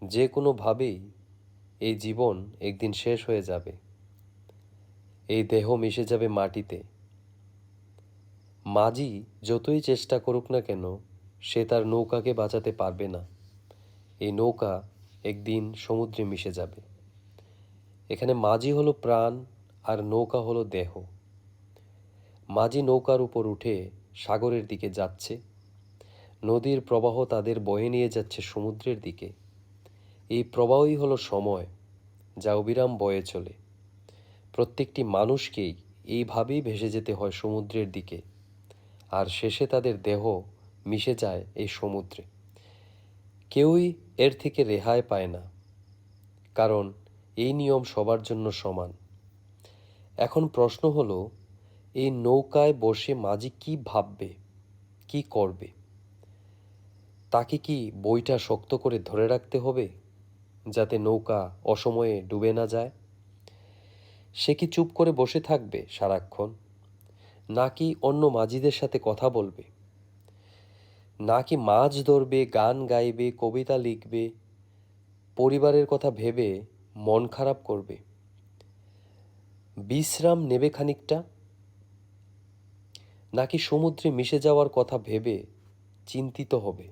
যে কোনোভাবেই এই জীবন একদিন শেষ হয়ে যাবে। এই দেহ মিশে যাবে মাটিতে। মাঝি যতই চেষ্টা করুক না কেন, সে তার নৌকাকে বাঁচাতে পারবে না। এই নৌকা একদিন সমুদ্রে মিশে যাবে। এখানে মাঝি হলো প্রাণ আর নৌকা হলো দেহ। মাঝি নৌকার উপর উঠে সাগরের দিকে যাচ্ছে। নদীর প্রবাহ তাদের বয়ে নিয়ে যাচ্ছে সমুদ্রের দিকে। এই প্রবাহই হলো সময়, যা অবিরাম বয়ে চলে। প্রত্যেকটি মানুষকেই এইভাবেই ভেসে যেতে হয় সমুদ্রের দিকে, আর শেষে তাদের দেহ মিশে যায় এই সমুদ্রে। কেউই এর থেকে রেহাই পায় না, কারণ এই নিয়ম সবার জন্য সমান। এখন প্রশ্ন হলো, এই নৌকায় বসে মাঝি কি ভাববে, কি করবে? তাকে কি বইটা শক্ত করে ধরে রাখতে হবে, যাতে নৌকা অসময়ে ডুবে না যায়? সে কি চুপ করে বসে থাকবে সারাক্ষণ, নাকি অন্য মাঝিদের সাথে কথা বলবে, নাকি মাছ ধরবে, গান গাইবে, কবিতা লিখবে, পরিবারের কথা ভেবে মন খারাপ করবে, বিশ্রাম নেবে খানিকটা, নাকি সমুদ্রে মিশে যাওয়ার কথা ভেবে চিন্তিত হবে?